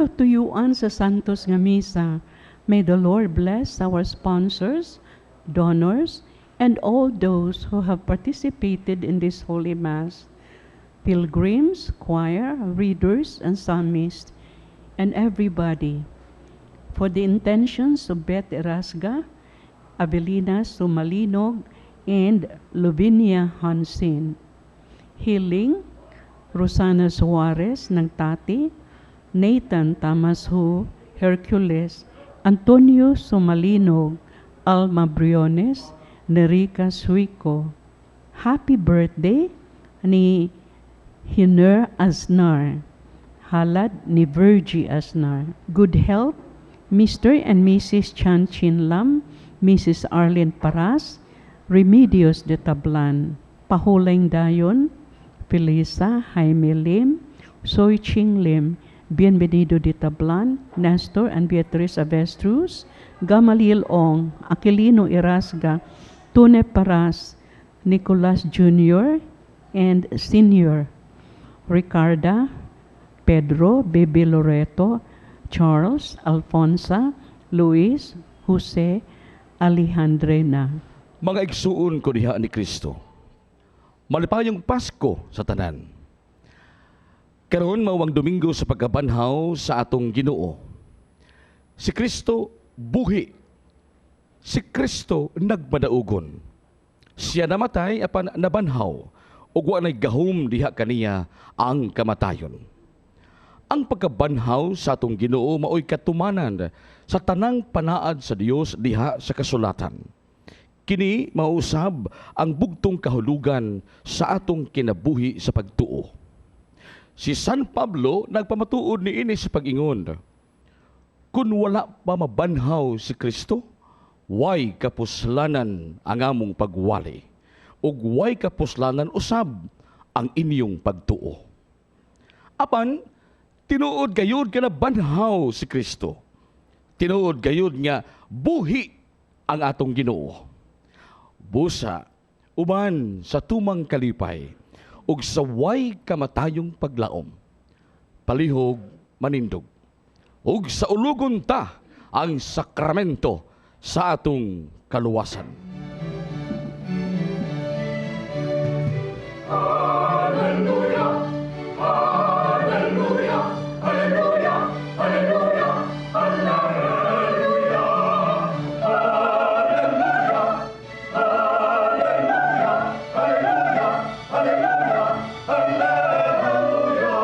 katuyuan sa Santos nga Misa, may the Lord bless our sponsors, donors, and all those who have participated in this Holy Mass, pilgrims, choir, readers, and psalmists, and everybody. For the intentions of Beth Erasga, Avelina Sumalinog, and Luvinia Hansin. Healing, Rosana Suarez ng Tati, Nathan Tamashu, Hercules, Antonio Sumalinog, Alma Briones, Nerica Suico. Happy birthday ni Hiner Asnar, halad ni Virgie Asnar. Good health, Mr. and Mrs. Chan Chin Lam, Mrs. Arlene Paras, Remedios de Tablan, Pahulang Dayon, Felisa Jaime Lim, Soy Ching Lim, Bienvenido de Tablan, Nestor and Beatriz Avestruz, Gamaliel Ong, Aquilino Irasga, Tune Paras, Nicolas Jr. and Senior, Ricarda, Pedro, Bebe Loreto, Charles, Alfonsa, Luis, Jose, Alejandrina. Mga igsuon ko diha ni Kristo, malipayong Pasko sa tanan. Karon mawang Domingo sa pagkabanhaw sa atong Ginoo. Si Kristo buhi. Si Kristo nagmadaugon. Siya namatay apan nabanhaw ug wa nay gahom diha kaniya ang kamatayon. Ang pagkabanhaw sa atong Ginoo maoy katumanan sa tanang panaad sa Dios diha sa kasulatan. Kini mausab ang bugtong kahulugan sa atong kinabuhi sa pagtuo. Si San Pablo nagpamatuod niini sa pag-ingon, kung wala pa mabanhaw si Kristo, way kapuslanan ang among pagwali, ug way kapuslanan usab ang inyong pagtuo. Apan, tinuod gayud nga na banhaw si Kristo. Tinuod gayud nga buhi ang atong Ginoo. Busa, uman sa tumang kalipay, ug sa way kamatayong paglaom, palihog manindog, ug sa ulugon ta ang sakramento sa atong kaluwasan. Hallelujah! Hallelujah! Hallelujah! Hallelujah! Hallelujah! Hallelujah! Hallelujah! Hallelujah! Hallelujah! Hallelujah!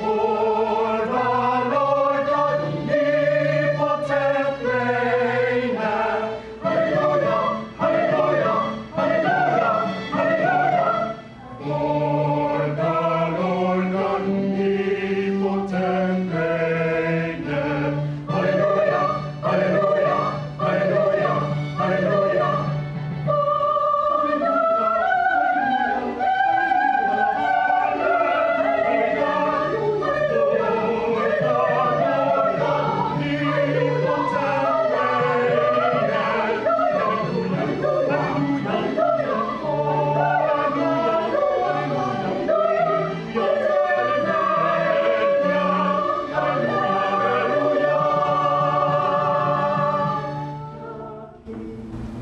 Lord God, omnipotent reigneth. Hallelujah! Hallelujah! Hallelujah! Hallelujah! Lord God, omnipotent reigneth. Hallelujah! Hallelujah! Hallelujah! Hallelujah!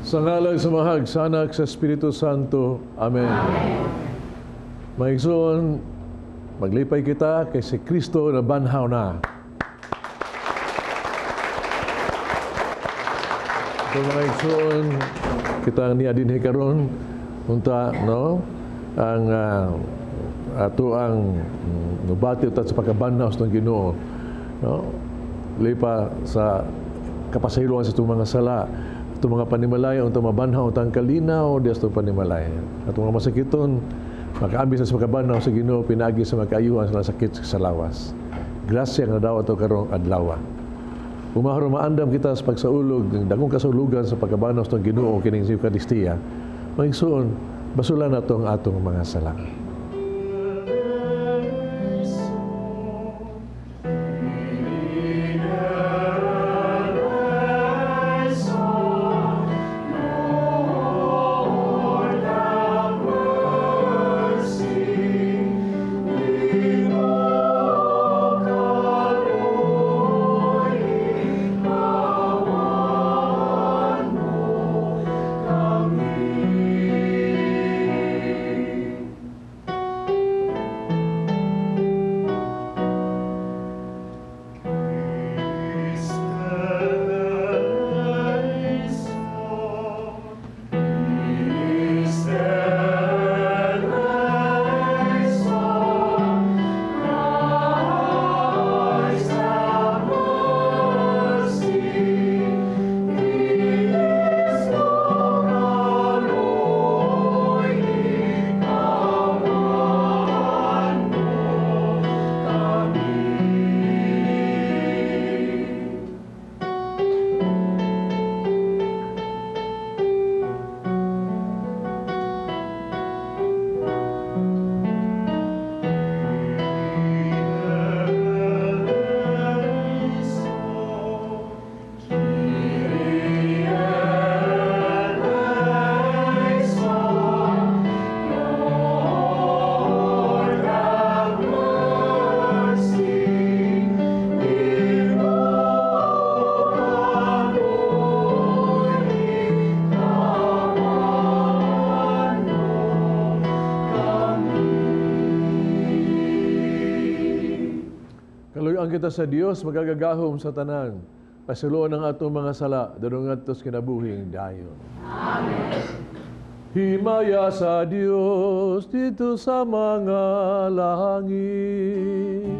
Sa ngalan sa Mahag, sa Anak, sa Espiritu Santo. Amen. Maigsoon, maglipay kita kay si Kristo na banhaw na. So mga igsoon, kita niya din karon unta no ang ato ang nubati utat sa pagkabanhaw sa Ginoo, no, lipa sa kapasayloan sa itong mga sala, itong mga panimalaya, itong mabanhaw, itong kalinaw, di itong panimalaya. At mga masakiton, makaambis na sa pagkabanhaw sa Ginoo, pinagi sa makayuhan sa sakit sa lawas. Grasya nga daw ito karong adlaw. Umaharo maandam kita sa pagsaulog, dagong kasulugan sa pagkabanhaw sa Ginoo, kining sa Eucharistia, magsuon, basulan na itong atong mga sala. kita sa Dios magagagahom sa tanan. Kasuloan ang atong mga sala, darungan tos kinabuhing dayon. Amen. Himaya sa Dios dito sa mga langit.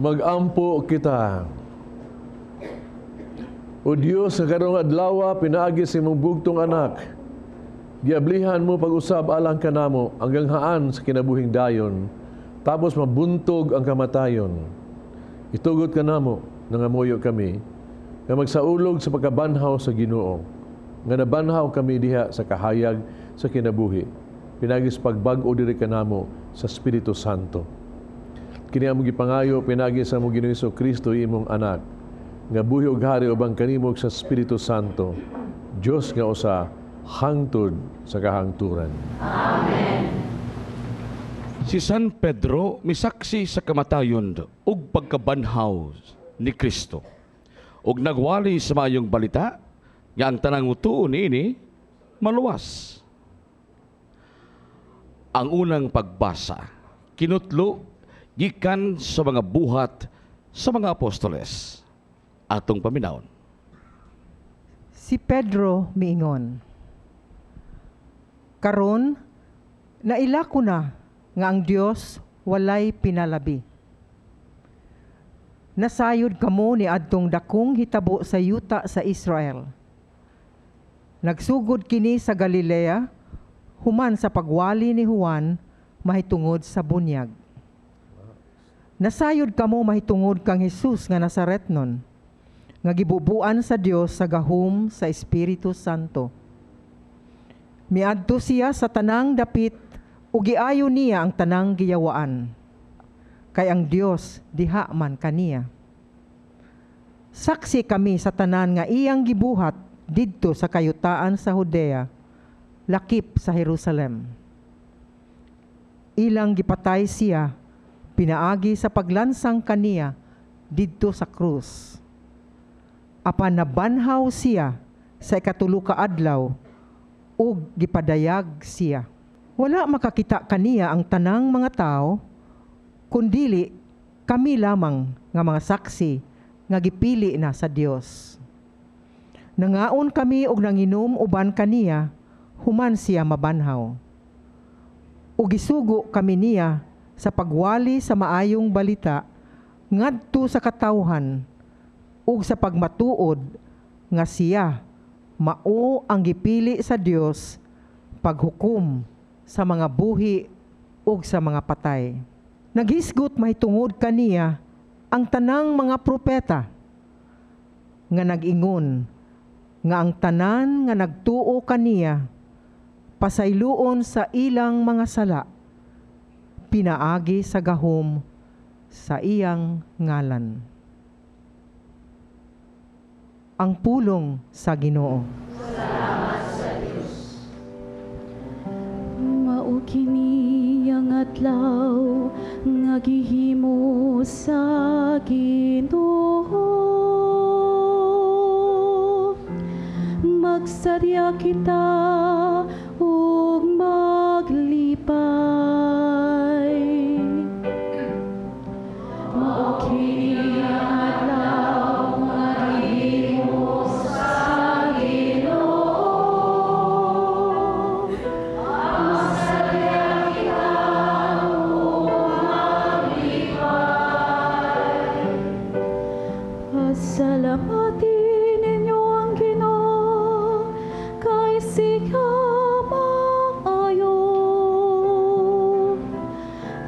Magampo kita. O Diyos, sa karong adlaw pinaagi sa imong bugtong anak. Giablihan mo pag-usab alang kanamo hanggang haan sa kinabuhing dayon. Tapos mabuntog ang kamatayon. Itugot kanamo nangamuyo kami nga magsaulog sa pagkabanhaw sa Ginoo. Nga nabanhaw kami diha sa kahayag sa kinabuhi. Pinagis pagbag-o diri kanamo sa Espiritu Santo. Kini among gipangayo pinagi sa among Ginoong Kristo imong anak nga buhi ug hari ubang kanimog sa Espiritu Santo, Dios nga usa hangtod sa kahangturan. Amen. Si San Pedro misaksi sa kamatayon ug pagkabanhaw ni Kristo. Ug nagwali sa mayong balita nga ang tanang utuon niini maluwas. Ang unang pagbasa kinutlo gikan sa mga buhat sa mga apostoles. Atong paminawon. Si Pedro miingon, karon nailako na nga ang Dios walay pinalabi. Nasayod kamo ni adtong dakong hitabo sa yuta sa Israel. Nagsugod kini sa Galilea, human sa pagwali ni Juan, mahitungod sa bunyag. Nasayod kamo mahitungod kang Jesus nga Nazaretnon, nga gibubuan sa Dios sa gahom sa Espiritu Santo. Miadto siya sa tanang dapit ug giayo niya ang tanang giyawaan. Kay ang Dios diha man kaniya. Saksi kami sa tanan nga iyang gibuhat didto sa kayutaan sa Judea, lakip sa Jerusalem. Ilang gipatay siya, pinaagi sa paglansang kaniya didto sa krus. Apan nabanhaw siya sa ikatulo ka adlaw ug gipadayag siya. Wala makakita kaniya ang tanang mga tao, kundili kami lamang nga mga saksi nga gipili na sa Dios. Nangaon kami og nanginom uban kaniya human siya mabanhaw. Ug gisugo kami niya sa pagwali sa maayong balita ngadto sa katawhan ug sa pagmatuod nga siya mao ang gipili sa Dios paghukom sa mga buhi ug sa mga patay. Naghisgot mahitungod kaniya ang tanang mga propeta nga nag-ingon nga ang tanan nga nagtuo kaniya pasayloon sa ilang mga sala pinaagi sa gahom sa iyang ngalan. Ang pulong sa Ginoo. Mao kini ang adlaw nga gihimo sa Ginoo. Magsarya kita ug maglipay. Mao kini ang adlaw nga gihimo sa Ginoo. Pasalamatin ninyo ang Ginoo, kay siya maayo.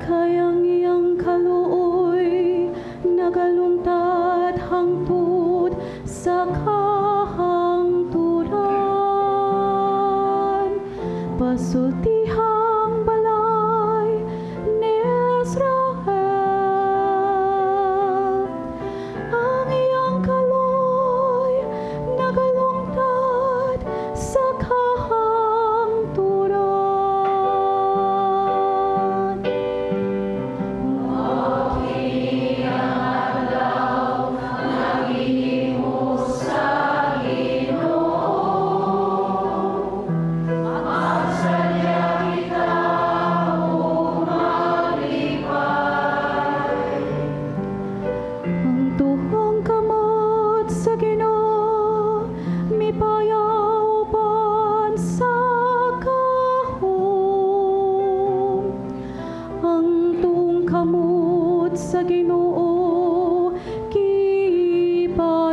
Kay ang iyang kaluoy nagalungtad hangtod sa kahangturan. Pasultihang balay ni Israel, ang iyang kaloy nagalungtad sa kahangturan. Ang tuhong kamot sa Ginoo mipayaw uban sa kahom. Ang tuhong kamot sa Ginoo kipayaw.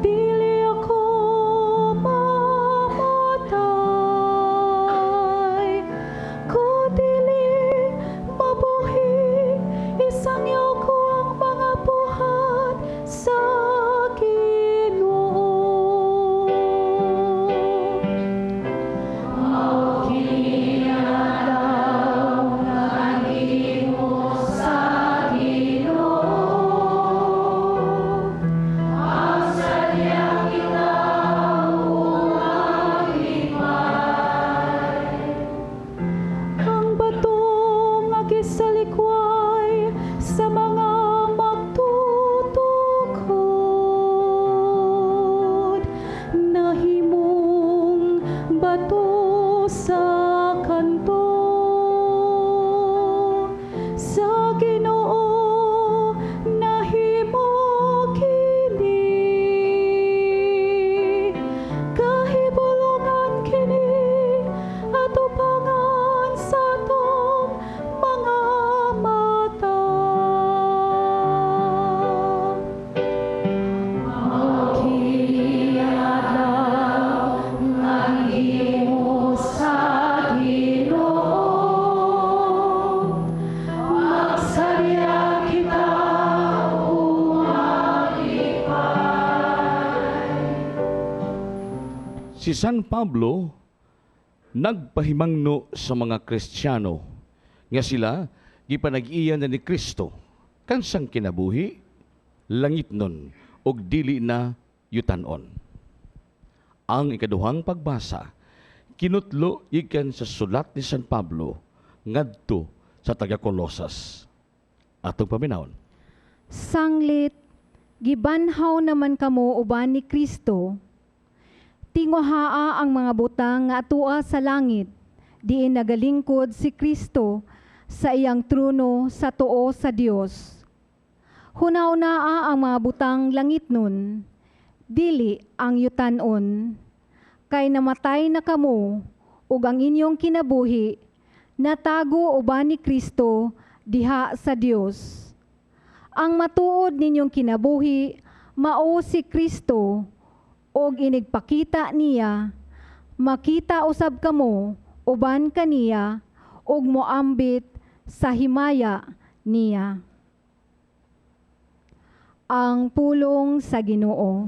Dili ako mamatay, kudili mabuhi, isangyaw ko ang mga buhat sa Ginoo. Mao kini ang adlaw nga gihimo sa Ginoo. Magsadya kita ug maglipay. Ang bato nga gisalikway sa mga magtutukod, nahimong bato sa kanto. Sa Ginoo nahimo kini, kahibulongan kini atubangan sa atong mga mata. Mao kini ang adlaw nga gihimo sa Ginoo. Magsarya kita ug maglipay. Si San Pablo nagpahimangno sa mga Kristiyano nga sila gipanag-iya na ni Kristo kansang kinabuhi, langit nun og dili na yutan-on. Ang ikaduhang pagbasa kinutlo ikan sa sulat ni San Pablo ngadto sa taga-Kolosas. Atong paminawon. Sanglit, gibanhaw naman kamo uban ni Kristo. Tinguhaa ang mga butang nga atua sa langit, diin nagalingkod si Kristo sa iyang trono sa tuo sa Dios. Hunaw-naa ang mga butang langit nun, dili ang yutanon. Kay namatay na kamo, ug ang inyong kinabuhi, natago uban ni Kristo diha sa Dios. Ang matuod ninyong kinabuhi, mao si Kristo, og inigpakita niya, makita usab kamo, uban kaniya, og moambit sa himaya niya. Ang pulong sa Ginoo.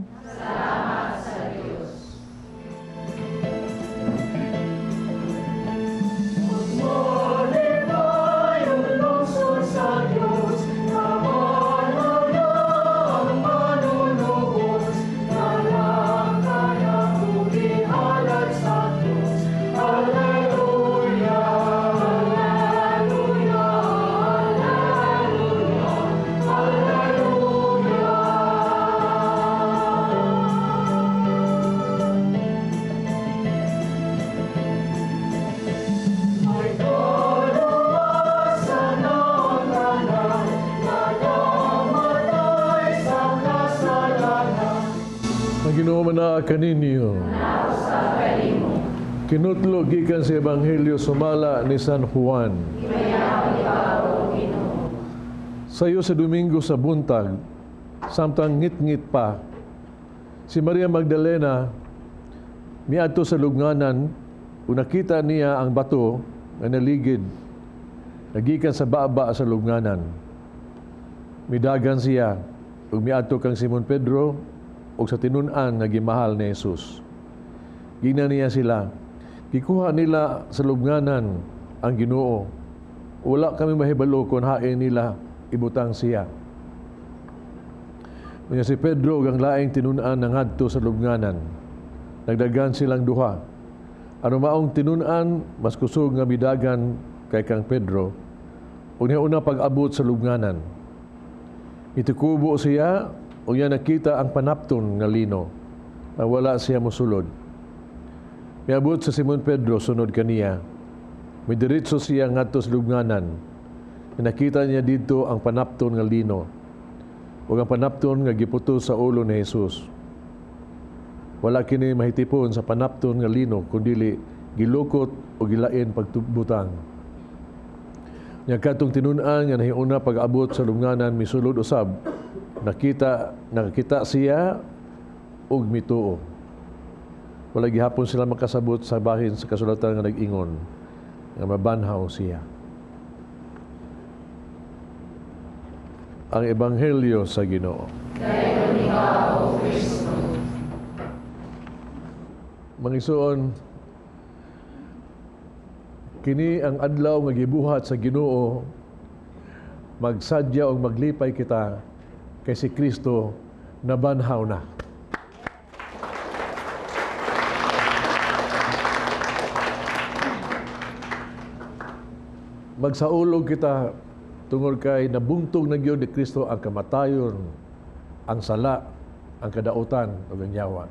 Ang Ginoo manaa kaninyo. Kinutlo gikan sa Ebanghelyo sumala ni San Juan. Sayo sa Domingo sa buntag, samtang ngit-ngit pa, si Maria Magdalena miadto sa lubnganan ug nakita niya ang bato nga naligid nagikan sa baba sa lubnganan. Midagan siya ug miadto kang Simon Pedro ug sa tinun-an nga gimahal ni Jesus. Gina niya sila, gikuha nila sa lubnganan ang Ginoo. Wala kami mahibalo kung hain nila ibutang siya. Kanya si Pedro ug ang laing tinun-an nangadto sa lubnganan. Nagdagan silang duha. Ano maong tinun-an mas kusog nga midagan kay kang Pedro. Ug niya una pag-abot sa lubnganan. Mitikubo siya o niya nakita ang panapton nga lino na wala siya mosulod. Miabot sa Simon Pedro sunod kaniya. Midiretso siya ngadto sa lubnganan. Nakita niya dito ang panapton nga lino o ang panapton nga giputo sa ulo ni Jesus. Wala kini mahitipon sa panapton nga lino kundili gilukot o gilain pagtubutang. Nya katong tinun-an nga nahiuna pag-abot sa lubnganan misulod usab. Nakita siya ug mituo. Wala gihapon sila makasabot sa bahin sa kasulatan nga nag-ingon nga mabanhaw siya. Ang Ebanghelyo sa Ginoo. Mangisuon, kini ang adlaw nga gibuhat sa Ginoo, magsadya o maglipay kita kay si Kristo nabanhaw na. Magsaulog kita tungod kay nabungtog na gyud ni Kristo ang kamatayon, ang sala, ang kadautan ug ang yawa.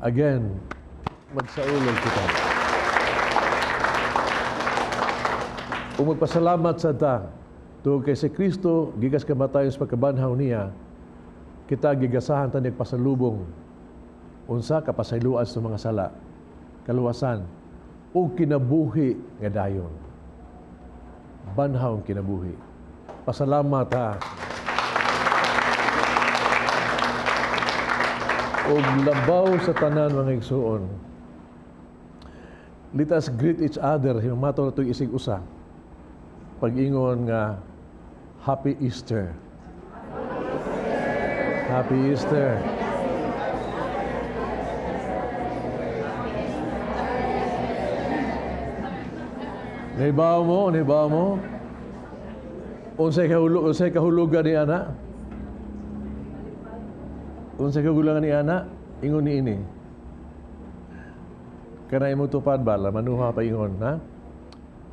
Again, magsaulog kita. Ug magpasalamat sa ta tungod kay si Kristo gigas kamatayon sa pagkabanhaw niya, kita gigasahan ta nagpasalubong unsa kapasayloan sa mga sala, kaluwasan ug kinabuhi nga dayon. Banhaw ang kinabuhi. Pasalamat ha. Og labaw sa tanan mga igsuon. Let us greet each other. Himato na ito isig usa. Pag-ingon nga, Happy Easter. Happy Easter. Nahibaw mo. Unsay kahulugan ni ana? Unsay kahulugan ni ana? Ingon ni ini. Kanay mo tupad bala, manuha pa ingon, ha?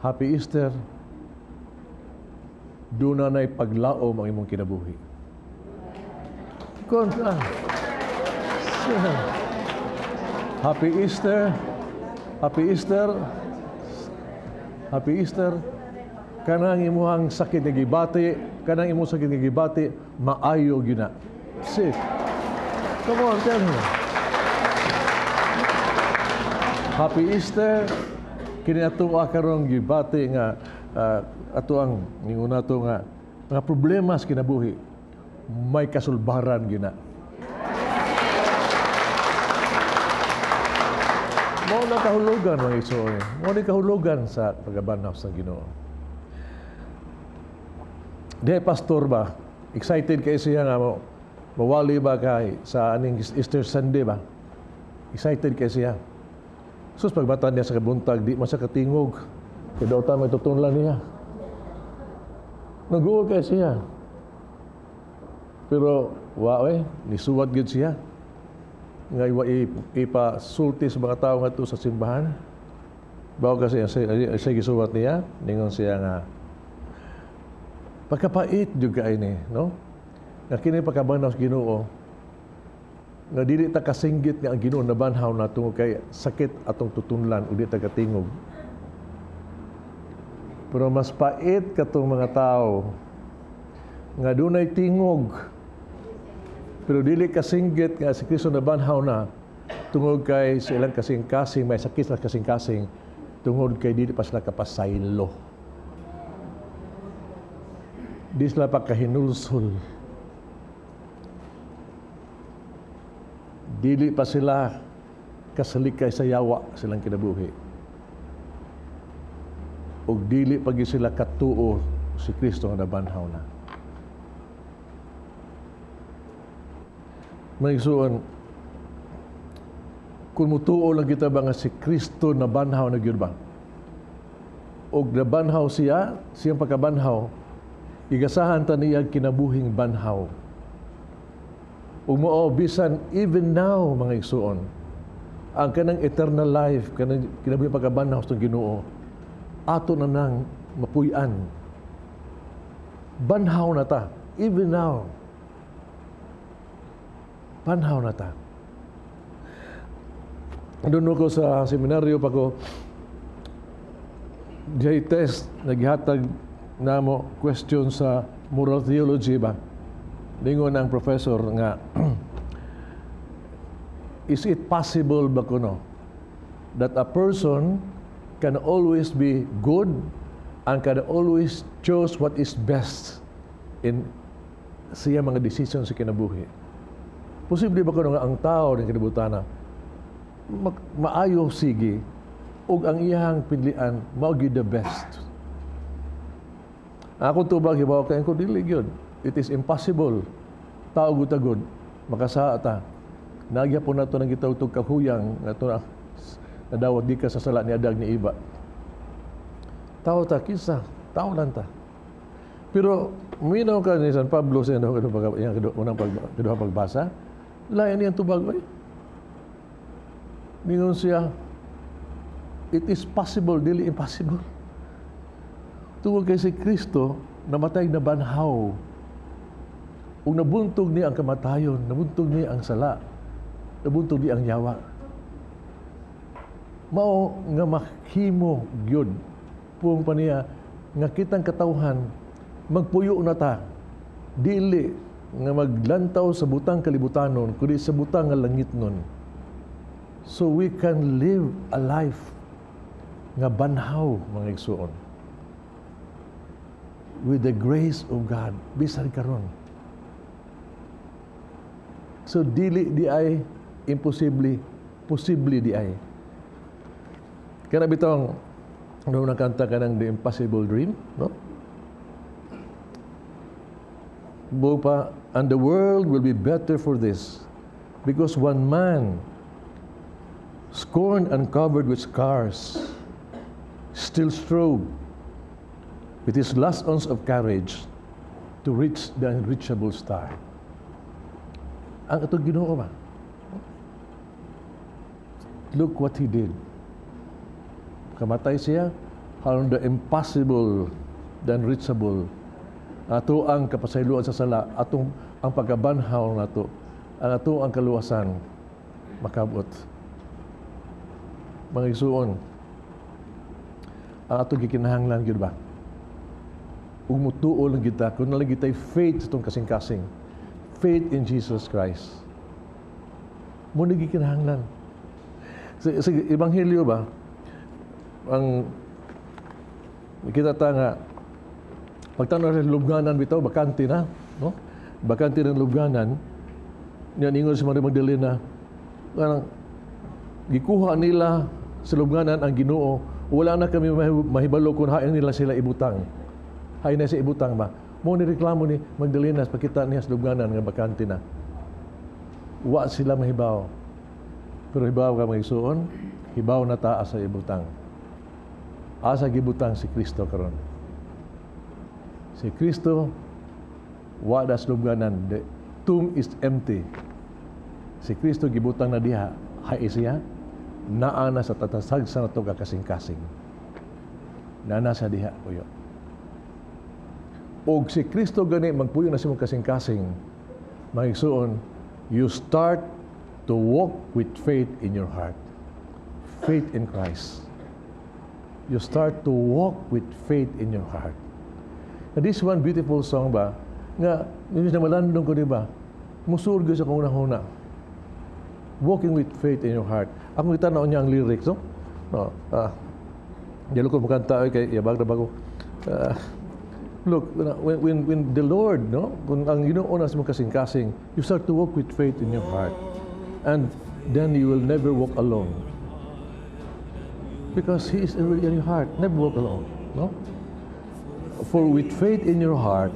Happy Easter. Doon na'y paglaom ang imong kinabuhi. Kontra. Happy Easter. Happy Easter. Happy Easter. Kanang imuhang sakit na gibati, kanang imong sakit nga gibati maayo gyud na. See? Come on, tell me. Happy Easter. Kini ato karong gibati nga ato ang ningon nato nga mga problema sa kinabuhi may kasulbaran gyud na. Mao na kahulugan mga igsoon. Mao ni kahulugan sa pagbanhaw sa Ginoo. Di pastor ba? Excited kay siya nga mawali ba kay sa aning Easter Sunday ba? Excited kay siya. Sus pagbatan niya sa kabuntag di man siya katingog. Kaya daw ta may tutunlan niya. Nag-uol kay siya. Pero wae nisuwat gid siya. Ngay wa ipasulti sa mga tao ngadto sa simbahan. Bawo kasi sa gisuwat niya ningon siya nga pagkapait jud kay ni, no? Nga kini pagkabanhaw sa Ginoo nga dili ta kasinggit nga ang Ginoo nabanhaw na tungod kay sakit atong tutunlan ug di ta katingog. Pero mas pait katong mga tao nga dunay tingog pero dili kasinggit nga si Kristo nabanhaw na tungod kay sa ilang kasing-kasing may sakit na kasing-kasing tungod kay dili pa sila kapasaylo. Di sila pa kahinulsol. Dili pa sila kasalikay sa yawa silang kinabuhi. O dili pag sila katuo si Kristo nga nabanhaw na. Maigsuon, kung mutuo lang kita ba nga si Kristo nabanhaw na gyud ba? O nabanhaw siya, siyang pagkabanhaw, igasahan ta niya kinabuhing banhaw. Ug mao bisan even now mga igsuon, ang kanang eternal life, kanang kinabuhing pagkabanhaw sa Ginoo, ato na nang mapuy-an. Banhaw na ta, even now. Banhaw na ta. Doon ko sa seminaryo pa ko, diay test, naghatag na mo question sa moral theology ba? Lingon ang professor nga, is it possible ba kuno that a person can always be good and can always choose what is best in siya mga decision sa kinabuhi? Posible ba kuno nga ang tao ng kinabutana maayo sige ug ang iyang pilian mao gyud the best? Ako tubag hibaw kay ko dili gyud. It is impossible. Tao gutagod makasaa ta. Nagya po nato nang gitawtog kahuyang nato na nadawat di ka sa sala ni adag ni iba. Tao ta kisa, tao lang ta. Pero minaw ka ni San Pablo sa unang pagbasa, lain niyang tubag ay. Ningon siya, it is possible, dili impossible. Tungod kay si Kristo, namatay na banhaw. Ug nabuntog niya ang kamatayon, nabuntog niya ang sala, nabuntog niya ang yawa. Mao nga maghimo gyud puong pa niya nga kitang katawhan magpuyo na ta dili nga maglantaw sa butang kalibutanon kundi sa butang nga langitnon, so we can live a life nga banhaw mga igsuon with the grace of God bisan karon. So dili di ay imposible, posible di ay. Kana bitong ano na kanta ka ng The Impossible Dream, no? Buo pa, and the world will be better for this because one man scorned and covered with scars still strove with his last ounce of courage to reach the unreachable star. Ang ito Ginoo ba? Look what he did. Kamatay siya, halong the impossible, the unreachable. Ato ang kapasayloan sa sala, atong ang pagkabanhaw nato, ang ato ang kaluwasan makabot. Mga igsuon, ang ato gikinahanglan gyud ba? ug mutuo lang kita kung nalang kita faith sa itong kasing-kasing. Faith in Jesus Christ. Muna gikinahanglan. Sa Ebanghelyo ba, ang kita ta nga, pagtanong ng lubganan bitaw, bakante na, no? Bakante ng lubganan, yan ingon si Maria Magdalena, parang gikuha nila sa lubganan ang Ginoo, wala na kami mahibalo kung hain nila sila ibutang. Hain na sa ibutang ba? Mo ni reklamo ni Magdalena sa pagkita niya sa lubganan nga bakante na. Wa sila mahibaw. Pero hibaw ka magsuon, hibaw na taas sa ibutang. Asa gibutang si Kristo karon. Si Kristo, wa das lubganan. The tomb is empty. Si Kristo gibutang na diha. Hay siya, naa na sa tatasag sa nato kasing-kasing. Naa sa diha kuyo. Og si Kristo gani magpuyo na sa mong kasing-kasing, magigsuon, you start to walk with faith in your heart. Faith in Christ. You start to walk with faith in your heart. And this one beautiful song ba, nga, yung na malandong ko, di ba? Musurgo sa kuna-kuna. Walking with faith in your heart. Ako itanaw niya ang lyrics, no? No, dilo ko makanta, kay yabag na bago. Look, when the Lord, no, kung ang Ginoo na sa mong kasing-kasing, you start to walk with faith in your heart. And then you will never walk alone. Because He is already in your heart. Never walk alone. No? For with faith in your heart,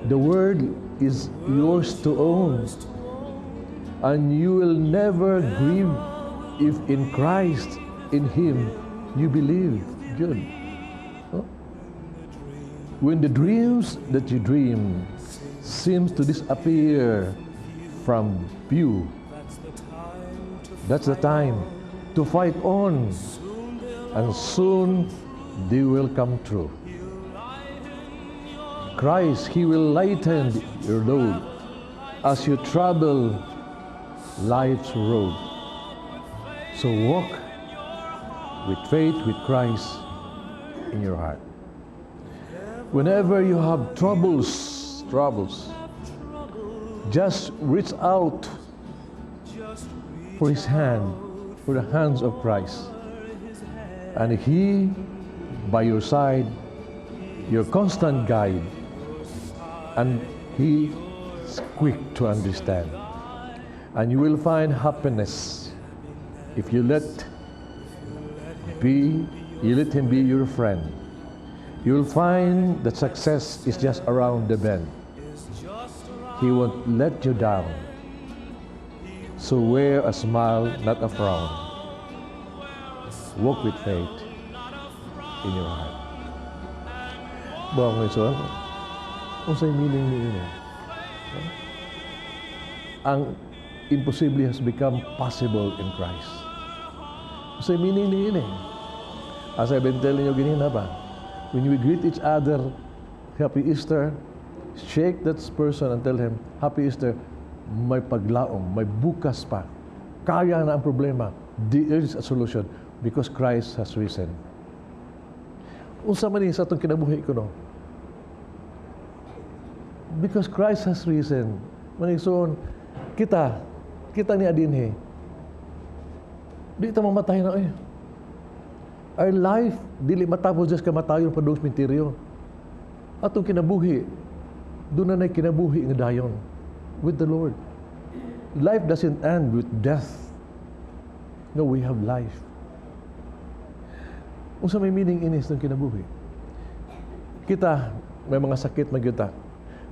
the word is yours to own. And you will never grieve if in Christ, in Him, you believe. Good. No? When the dreams that you dream seems to disappear from view, that's the time to fight on, and soon they will come true. Christ, He will lighten your load as you travel life's road. So walk with faith with Christ in your heart. Whenever you have troubles, just reach out for His hand, for the hands of Christ. And He, by your side, your constant guide, and He is quick to understand. And you will find happiness if you let Him be your friend. You will find that success is just around the bend. He won't let you down. So wear a smile, not a frown. Walk with faith in your heart. Bawang ito, kung sa'yo meaning ni ini, ang impossible has become possible in Christ. Kung sa'yo meaning ni ini, as I've been telling you ganina ba, when we greet each other, Happy Easter, shake that person and tell him, Happy Easter, may paglaom, may bukas pa. Kaya na ang problema. There is a solution because Christ has risen. Unsa man ni sa atong kinabuhi ko, no? Because Christ has risen. Manigsoon, kita ni adinhe. Di ta mamatay na eh. Our life, dili matapos just kamatayon pa doon sa menteryo. Atong kinabuhi, doon na kinabuhi nga dayon with the Lord. Life doesn't end with death. No, we have life. Kung sa may meaning inis ng kinabuhi, kita, may mga sakit magyuta.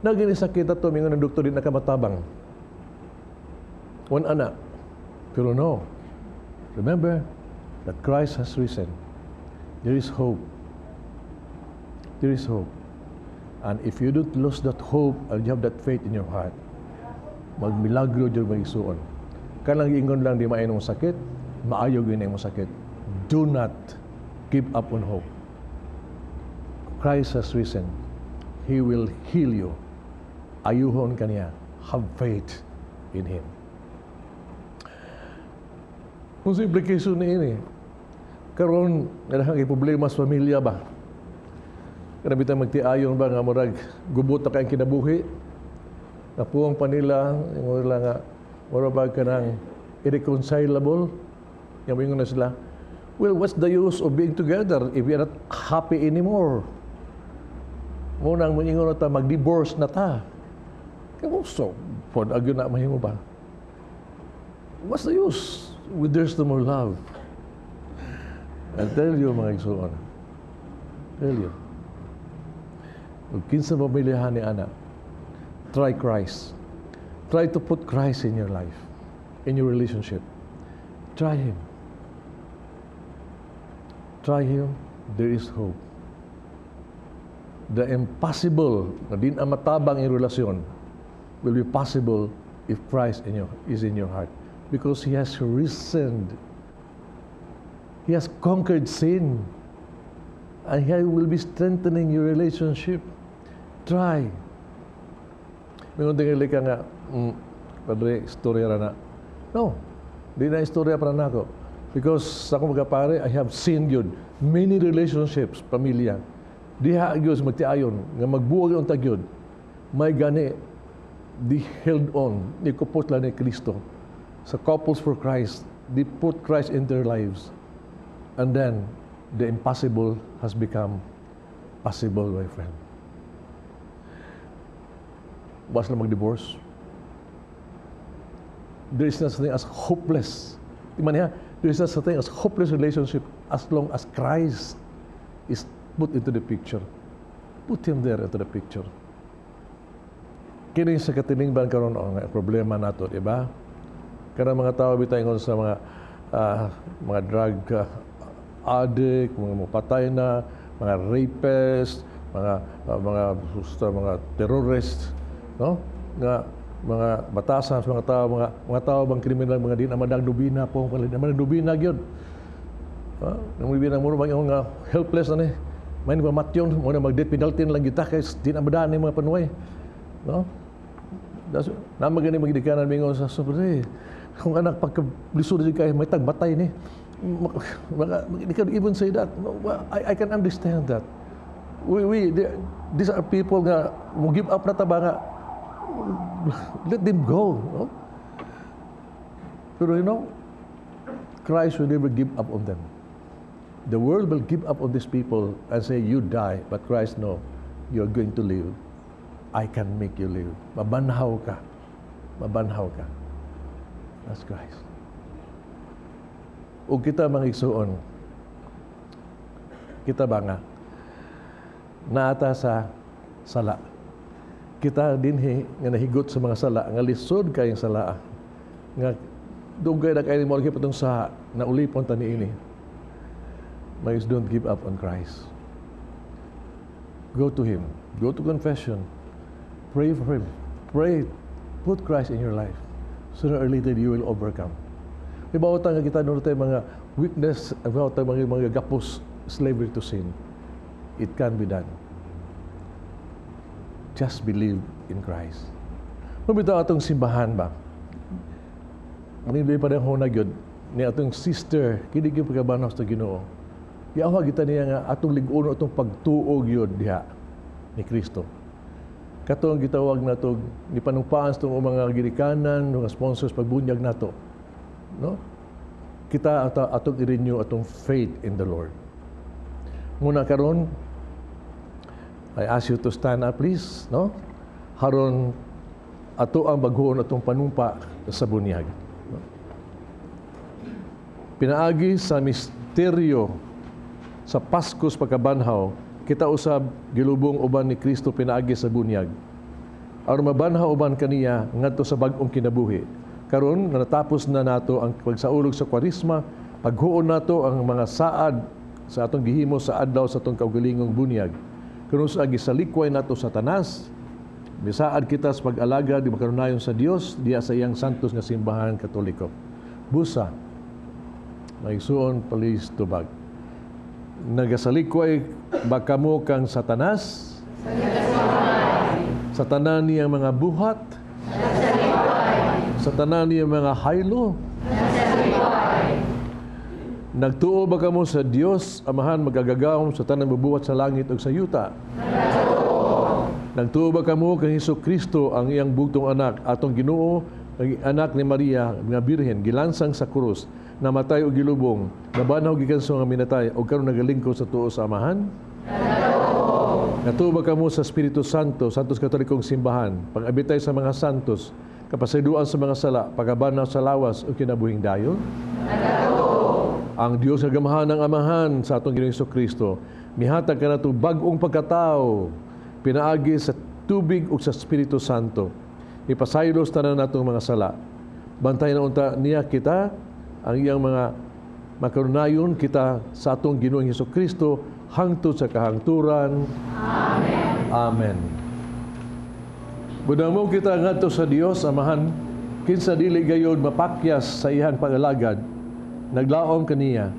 Nagini sakit ato, may ng doktor din nakamatabang. One anak. Pero no. Remember that Christ has risen. There is hope. There is hope. And if you don't lose that hope and you have that faith in your heart, magmilagro dyan magisuon. Kanang ingon lang di maayon mong sakit, maayog yun mong sakit. Do not give up on hope. Christ has risen. He will heal you. Ayuhon kaniya. Have faith in Him. Kung sa implication na ini, karon nga problema sa pamilya ba? Kana bitang magtiayon ba nga murag gubot na kayong kinabuhi? Napuwang pa nila, yung nila nga, mura ba ka ng irreconcilable? Yung mga na sila, well, what's the use of being together if we are not happy anymore? Munang mga na ta, mag-divorce na ta. Kaya so, for agyo na mahimo ba? What's the use? There's no more love. I tell you, mga igsoon, tell you, kung kinsa pamilyahan ni Ana, try Christ. Try to put Christ in your life, in your relationship. Try Him. Try Him, there is hope. The impossible, na din ang matabang in relasyon, will be possible if Christ is in your heart. Because He has risen. He has conquered sin. And He will be strengthening your relationship. Try. Mayroon tingin ka nga, Padre, istorya na. No, di na istorya para na ako. Because sa akong magkapare, I have seen yun. Many relationships, pamilya. Diha agyos magtiayon, nga magbuwag yung tagyod. May gani, di held on, ni kupot lang ni Kristo. Sa couples for Christ, they put Christ in their lives. And then, the impossible has become possible, my friend. Bas na mag-divorce. There is nothing as hopeless. There is nothing as hopeless relationship as long as Christ is put into the picture. Put Him there into the picture. Kini sa katiningban karon ang problema nato, di ba? Kana mga tao bitayon sa mga drug addict, mga patay na, mga rapist, mga terrorist, no? Mga batasan, mga tao bang kriminal, mga din amadang dubina po, amadang dubina gyud. Nang dubina mo bang yung helpless na ni. May mamatyon, mo na mag-death penalty lang kita kay din amadaan ni mga panuway. No? Na magani magidikanan mingon sa sobre. Kung anak pagkalisod kay may tagbatay ni. They can even say that. No, I can understand that. These are people nga mo give up na taba nga. Let them go. No? Pero Christ will never give up on them. The world will give up on these people and say, you die. But Christ, no, you're going to live. I can make you live. Mabanhaw ka. Mabanhaw ka. That's Christ. O kita mga igsuon, kita ba nga, naata sa sala. Kita dinhi nga nahigot sa mga sala, nga lisod kayong sala, nga dugay na kayo mo lagi patong sa naulipon tani ini. Mas don't give up on Christ. Go to Him. Go to confession. Pray for Him. Pray. Put Christ in your life. Sooner or later, you will overcome. Ibaw tayo kita noon tayo mga weakness, ibaw tayo mga gapos, slavery to sin. It can be done. Just believe in Christ. Mabitaw atong simbahan ba? Manibay pa rin ako na yun, ni atong sister, kinig yung pagkabanhaw sa Ginoo. Yawa kita niya nga atong lig-uno atong pagtuog yun diha ni Kristo. Katong gitawag nato ni panungpaan sa mga girikanan, mga sponsors pagbunyag nato. No? Kita atong i-renew atong faith in the Lord. Muna karon, I ask you to stand up please, no? Haron ato ang baghoon atong panumpa sa bunyag. No? Pinaagi sa misteryo sa Paskos pagkabanhaw, kita usab gilubong uban ni Kristo pinaagi sa bunyag. Aron mabanhaw uban kaniya ngadto sa bag-ong kinabuhi. Karon nga natapos na nato ang pagsaulog sa Kwaresma, paghuon nato ang mga saad sa atong gihimo sa adlaw sa atong kaugalingong bunyag. Kuno sa gisalikway nato sa tanas, misaad kita sa pag-alaga di makarunayon sa Dios diya sa iyang santos nga simbahan Katoliko. Busa maigsuon palis tubag. Nagasalikway ba kamo kang Satanas? Sa tanan niyang mga buhat? Sa tanan niyang mga haylo? Nagtuo ba kamo sa Dios Amahan magagagawom sa tanang bubuhat sa langit ug sa yuta? Nagtuo ba kamo kang Hesukristo ang iyang bugtong anak, atong Ginoo, ang anak ni Maria nga birhen, gilansang sa krus, namatay og gilubong, nabanaw gikan sa nga minatay ug karon nagalingkod sa tuo sa Amahan? Nagtuo ba kamo sa Espiritu Santo, Santos Katolikong Simbahan, pag-abitay sa mga santos, kapasayloan sa mga sala, pagabanaw sa lawas o kinabuhing dayon? Ang Dios nga gamahan ng Amahan sa atong Ginoong Hesukristo, mihatag kanato bag-ong pagkatao, pinaagi sa tubig ug sa Espiritu Santo. Ipasaylos tanan natong mga sala. Bantay na unta niya kita, ang iyang mga makarunayon kita sa atong Ginoong Hesukristo hangtod sa kahangturan. Amen. Amen. Budamo kita ngadto sa Dios Amahan, kinsa dili gayud mapakyas sa iyang pag-alagad, naglaom kaniya.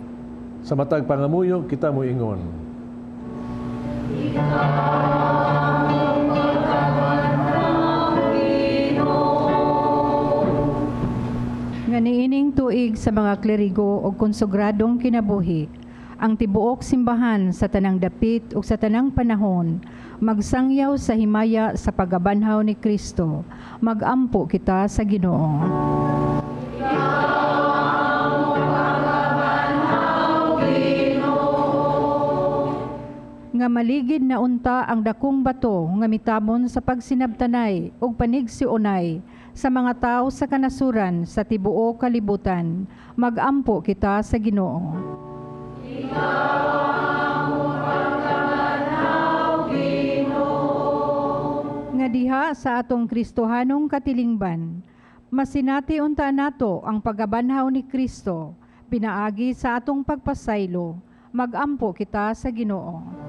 Sa matag pangamuyo kita moingon. Nga niining tuig sa mga klerigo o konsagradong kinabuhi, ang tibuok simbahan sa tanang dapit ug sa tanang panahon, magsangyaw sa himaya sa pagabanhaw ni Kristo, magampo kita sa Ginoo. Nga maligid na unta ang dakong bato nga mitamon sa pagsinabtanay ug panigsiunay sa mga tao sa kanasuran sa tibuok kalibutan, magampo kita sa Ginoo. Nga diha sa atong Kristohanong katilingban, masinati unta nato ang pagabanhaw ni Kristo, pinaagi sa atong pagpasaylo, magampo kita sa Ginoo.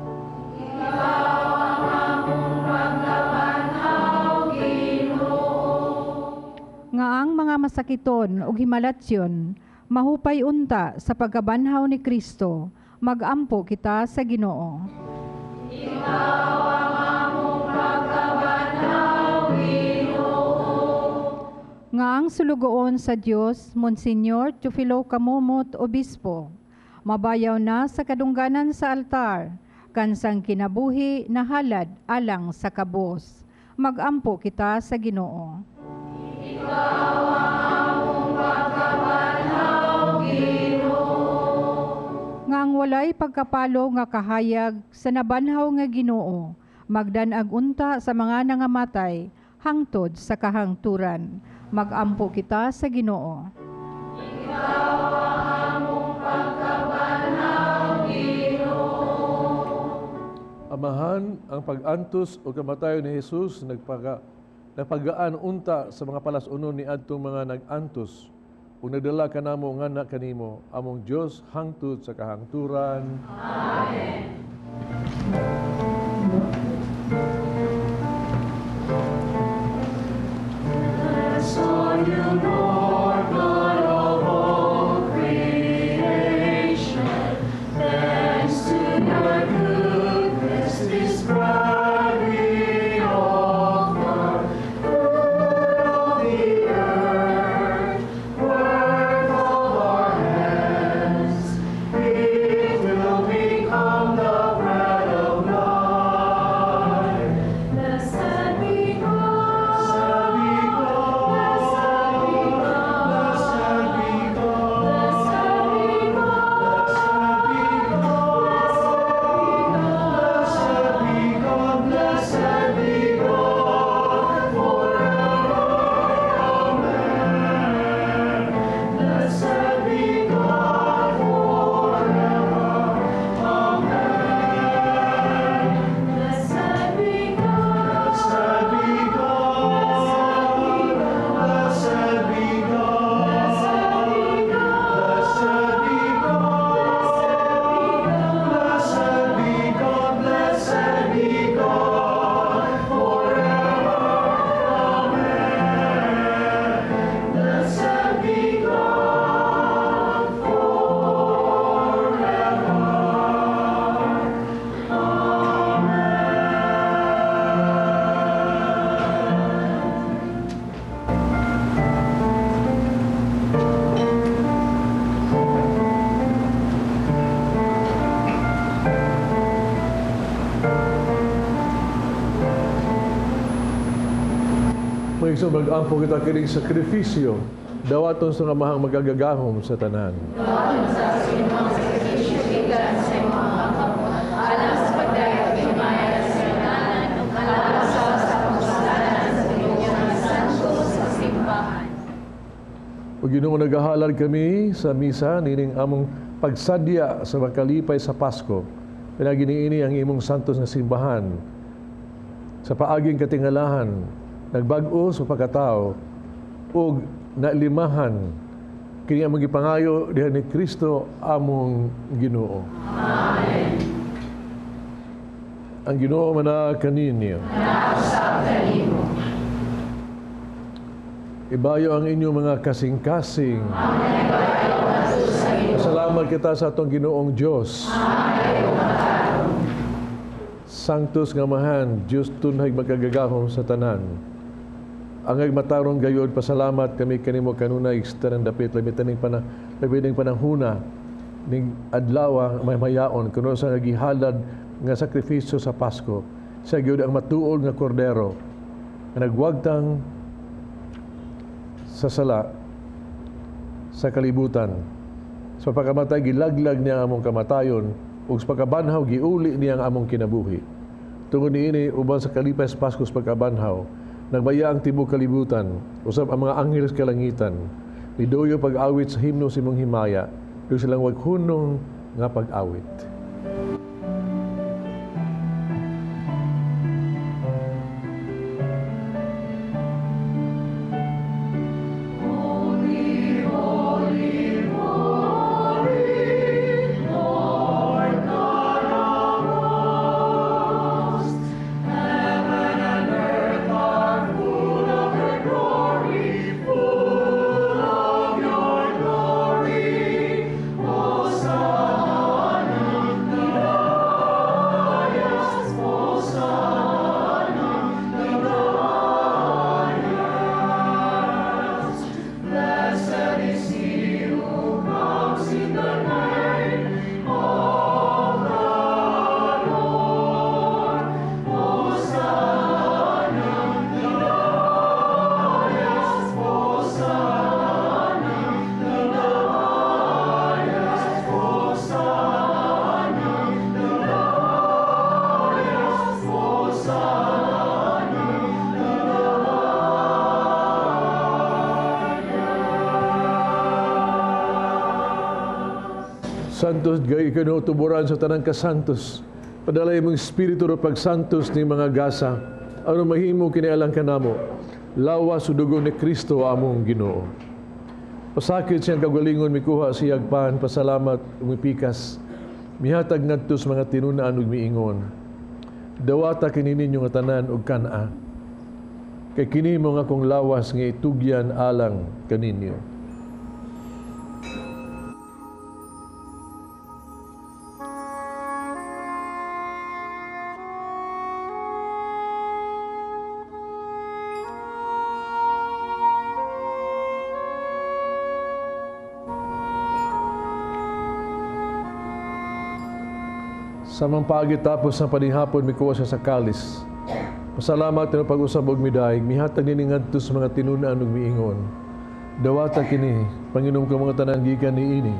Nga ang mga masakiton ug himalatyon mahupay unta sa pagabanhaw ni Kristo, magampo kita sa Ginoo. Nga ang sulugoon sa Dios, Monsignor Teofilo Camumot, Obispo, mabayaw na sa kadungganan sa altar, kansang kinabuhi na halad alang sa kabos. Magampo kita sa Ginoo. Nga ang walay pagkapalo nga kahayag sa nabanhaw nga Ginoo, magdanag unta sa mga nangamatay, hangtod sa kahangturan. Magampo kita sa Ginoo. Amahan, ang pag-antos o kamatayon ni Jesus nagpagaan unta sa mga palas-unon ni adtong mga nag-antos ug nadala kanamo nga anak kanimo among Dios hangtod sa kahangturan. Amen. It will become the bread of life. Igsoon mag-ampo kita kining sakripisyo. Dawaton sa nga mahang magagagahom sa tanan. O Ginoo, nagahalad kami sa misa nining among pagsadya sa makalipay sa Pasko. Pinaginiini ang imong santos nga simbahan. Sa paaging katingalahan, nagbag-o sa pagkatao ug nailimahan kini among gipangayo diha ni Kristo among Ginoo. Amen. Ang Ginoo mana kaninyo. Ibayo ang inyong mga kasing-kasing. Salamat kita sa atong Ginoong Diyos. Sanctus nga mahan, Diyos tunhay magagagahom sa tanan. Angay matarong gayod, pasalamat kami kanimo kanunay ekstern dapit labitaning panahuna ning adlaw may mayaon kuno sa nagihalad nga sakripisyo sa Pasko. Sa gyud ang matuod nga kordero nga nagwagtang sa sala sa kalibutan. Sa pagkamatay gilaglag niya ang among kamatayon ug sa pagkabanhaw giuli niya ang among kinabuhi. Tungod niini uban sa kalipay sa Pasko sa pagkabanhaw nagbaya ang tibuok kalibutan usab ang mga anghel sa kalangitan miduyo pag-awit sa himno sa imong himaya ug silang waghunong nga pag-awit. Santos, gay kano tuburan sa tanang kasantos. Padalay mong espiritu ro pagsantos ni mga gasa. Ano mahimo kinialang kanamo. Lawas sudugo ni Kristo among Ginoo. Pasakit siyang kagalingon mikuha siyag pan, pasalamat, umipikas. Mihatag ngadto sa mga tinunaan ug miingon. Dawata kini ninyo nga tanan ug kana. Kay kini mo nga kong lawas nga itugyan alang kaninyo. Sa mampagi tapos ng panihapon, mikuha siya sa kalis. Pasalamat na pag-usab og midaig, mihatag nini ngadto sa mga tinunaan ug miingon. Dawata kini, Panginoon ko mga tanan gikan niini.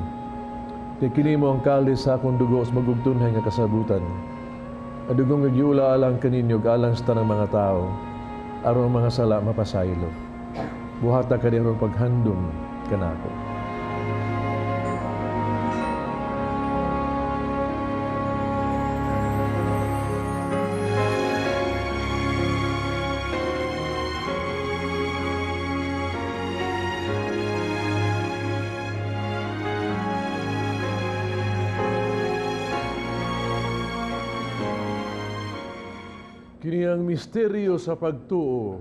Kay kini mo ang kalis sa akong dugo sa magugtunhay nga kasabutan. Adugong nagyula alang kaninyo alang sa tanang mga tao, aron mga sala mapasaylo. Buhata ka aron paghandom kanako. Kini ang misteryo sa pagtuo.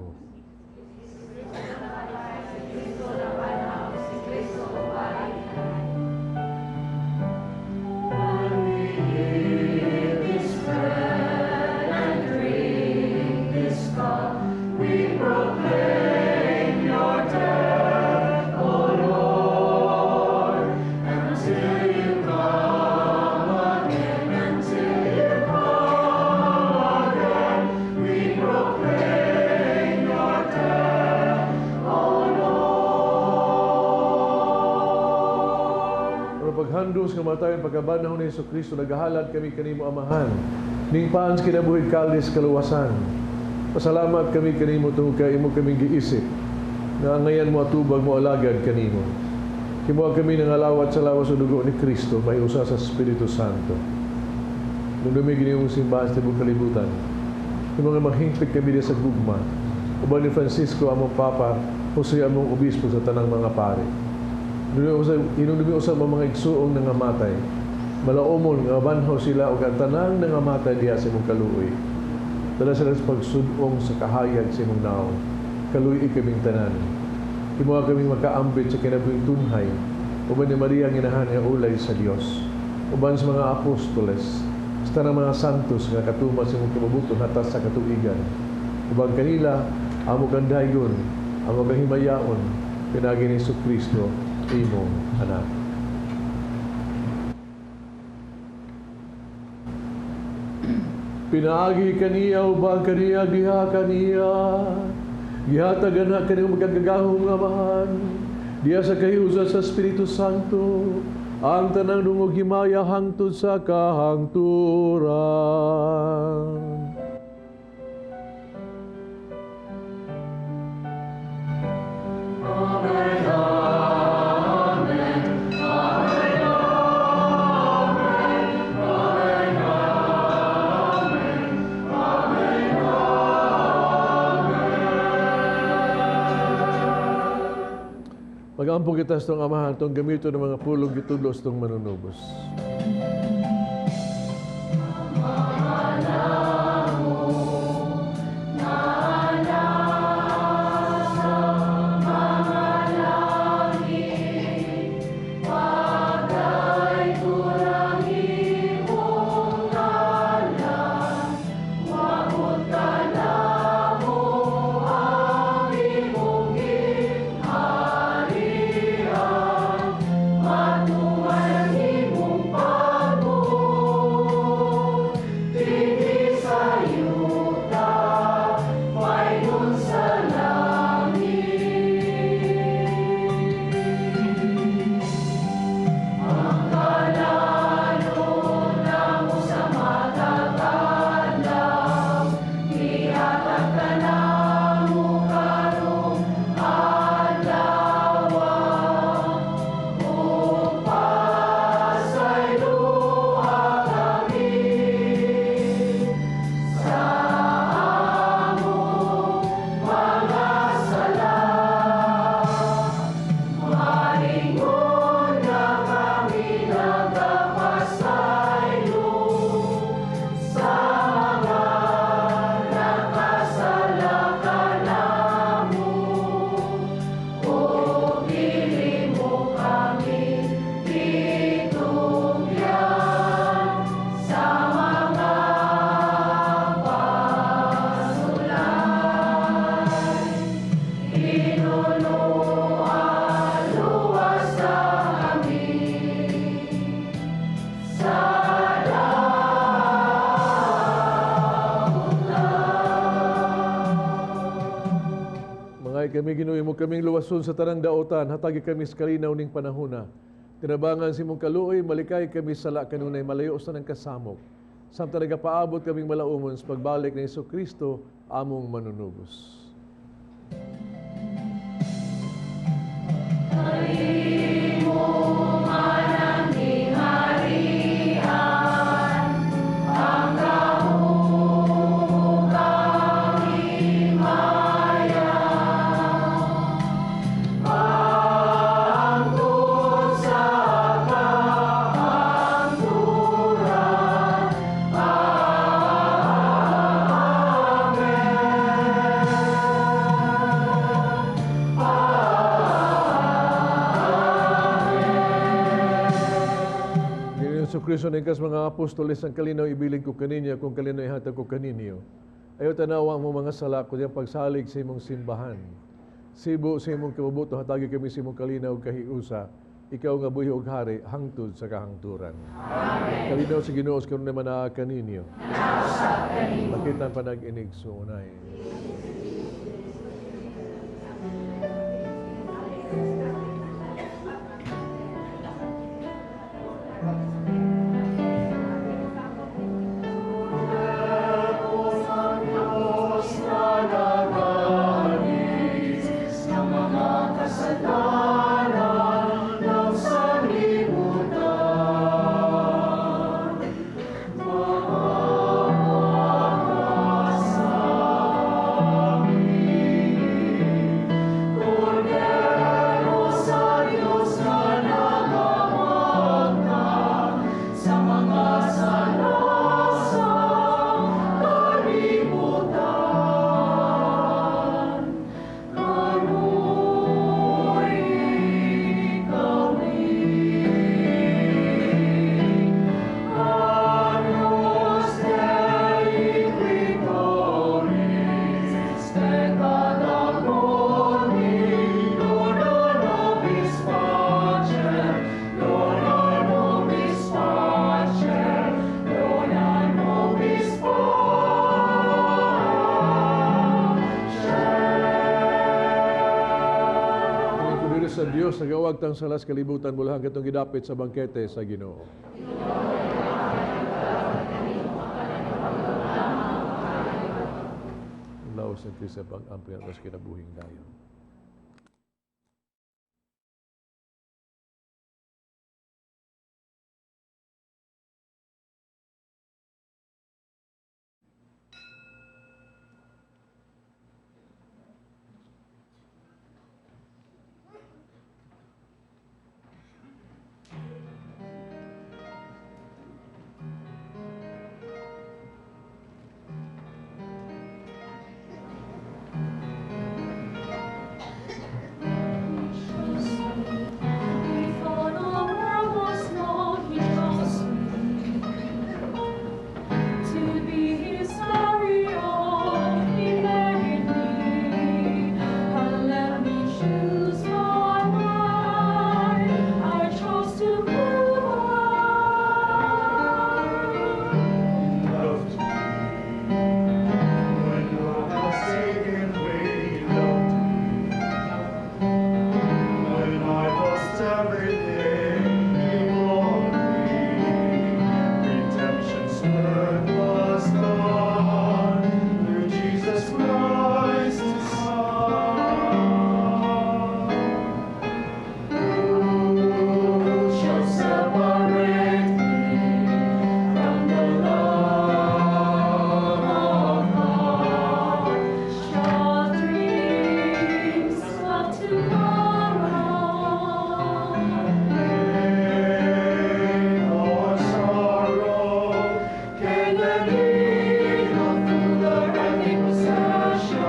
Proclaim your paghandos nga matayon pagkabanhaw ni Jesucristo, nagahalad kami kanimo Amahan. Ning paans kinabuhi kalis kaluwasan. Pasalamat kami kanimo tungod kay imo kami giisip nga ngayon mo atubag mo alagad kanimo. Kimuha kami nangalawat sa lawas o dugo ni Kristo, may usa sa Espiritu Santo. Nung dumigin yung simbahan sa tibong kalibutan, yung mga manghingpit kami din sa gugma, uban ni Francisco among Papa, Jose among Obispo sa tanang mga pari. Inundumi usab ang mga igsuong nangamatay, malaumon nga banhaw sila o ang tanang nangamatay diya sa imong kaluoy. Dala sila sa pagsudong sa kahayag sa imong naong, kaluoy kaming tanan. Kimuha kaming makaambit sa kinabuhing tunhay, uban ni Maria ang inahan nga ulay sa Dios, uban sa mga apostoles, sa tanang mga santos nga katumas sa imong kimabuton hatas sa katuigan. Uban kanila, amo kandayon, amo kahimayaon, pinagi ni Jesucristo, imong anak. Pinaagi kaniya, ubang kaniya, diha kaniya, gihatagan na kaniyang magkagagahong nga Amahan, diya sa kahiusa sa Espiritu Santo, ang tanang dungog himaya hangtod sa kahangturan. Mag-ampo kita sa itong Amahan, itong gamito ng mga pulong gitulos itong manunubos. Kami Ginoo mo kaming luwason sa tanang daotan, hatagi kami sa kalinaw ning panahona. Tinabangan si mong kaluoy, malikay kami sala kanunay malayo sa nang kasamok. Samtang nagapaabot kaming malaumon sa pagbalik ni Jesucristo, among manunubos. Kristo ng kas mga apostoles ang kalinaw ibiling ko kaninyo kung kalinaw ihatag ko kaninyo. Ayaw tanawang mo mga sala ko diyang pagsalig sa imong simbahan. Sibo sa imong kabubuto hatagi kami sa imong kalinaw kahiusa. Ikaw nga buhi og hari hangtod sa kahangturan. Amen. Kalinaw sa Ginoo karon naman na kaninyo. Makitan panag-inig sunay. Sa Dios, nagawag tang salas kalibutan mula hanggang itong gidapit sa bangkete sa Ginoo. Laos ng Kristo pang ampian at kinabuhing dayon. Before the world was known, He chose me to be His very own. He made me and let me choose my mind. I chose to move on. Loved me when I was taken away. Loved me when I lost everything. He brought me. Redemption's work was done through Jesus Christ His Son. Who shall separate me from the love of God? Shall dreams of tomorrow Pain or sorrow can any no fuller any possession.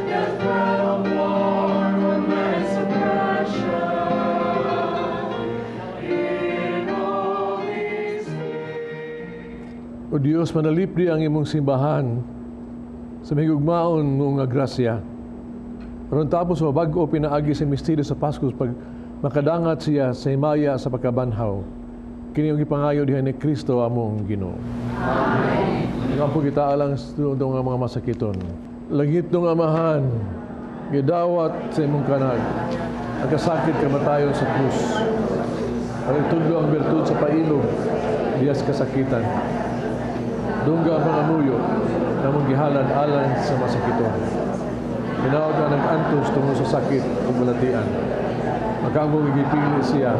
Death, threat of war, or man's oppression. In all these things. O Diyos, manalipdi ang imong simbahan sa mahigugmaon mong nga grasya. Aron tapos mabago pinaagi sa misteryo sa Pasko pag makadangat siya sa himaya sa pagkabanhaw. Kini ang ipangayo diha ni Kristo among Ginoo. Amen. Nga po kita alang sa nga mga masakiton. Langit ng amahan, gidawat sa imong kanag, ang kasakit kamatayon sa krus. Ang tudlo ang bertud sa pailog, diyas kasakitan. Dungga ang mga muyo, na mong gihalan alang sa masakiton. Tinawag na nag-antos tungo sa sakit o balatian. Magkamong igipili siya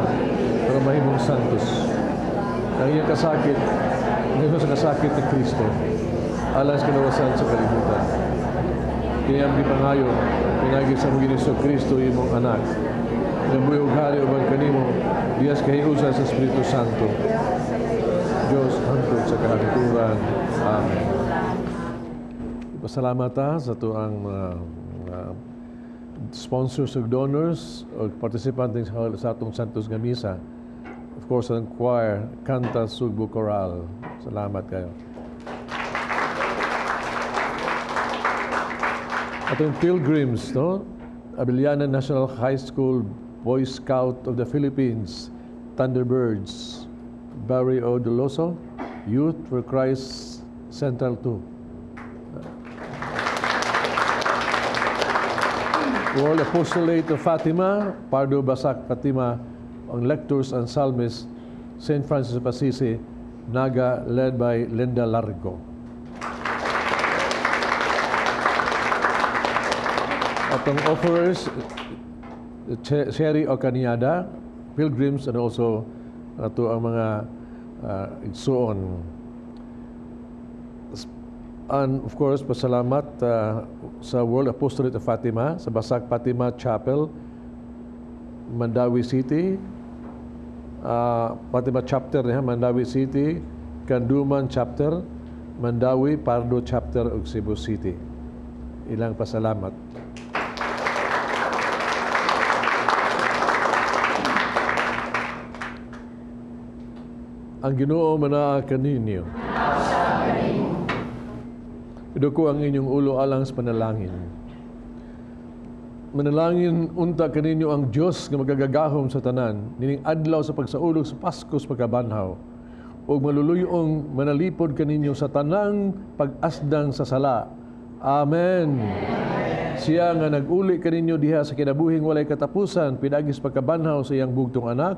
para mahimong santos. Ang iyang kasakit, ngayon sa kasakit ni Kristo, alang sa kinawasan sa kalibutan. Kiniam di pangayo, pinagi sa mong Giniso Kristo, imong anak. Nabuhay og hari ubang kanimo, diyas kahiusan sa Espiritu Santo. Diyos, hangtod sa kahaturan. Amen. Pasalamat sa ito ang sponsors ug donors o participants sa atong Santos nga Misa. Of course, ang choir, Kanta Sugbo Choral. Salamat kayo. Atong pilgrims, no? Abiliana National High School, Boy Scout of the Philippines, Thunderbirds, Barry O. Doloso, Youth for Christ Central 2. World Apostolate of Fatima, Pardo Basak Fatima, ang lectors and psalmists, St. Francis of Assisi, Naga, led by Linda Largo. Atong offerers, Sherry Ocaniada, pilgrims, and also ato ang mga igsoon. And of course, pasalamat sa World Apostolate of Fatima, sa Basak Fatima Chapel, Mandawi City, Fatima Chapter niya, Mandawi City, Kanduman Chapter, Mandawi, Pardo Chapter ug Cebu City. Ilang pasalamat. Ang Ginoo manaa kaninyo. Idoko ang inyong ulo alang sa panalangin. Manalangin unta kaninyo ang Dios nga magagagahom sa tanan, nining adlaw sa pagsaulog sa Pasko sa pagkabanhaw, ug maluluyong manalipod kaninyo sa tanang pag-asdang sa sala. Amen. Siya nga nag-uli kaninyo diha sa kinabuhing walay katapusan, pinagis pagkabanhaw sa iyang bugtong anak,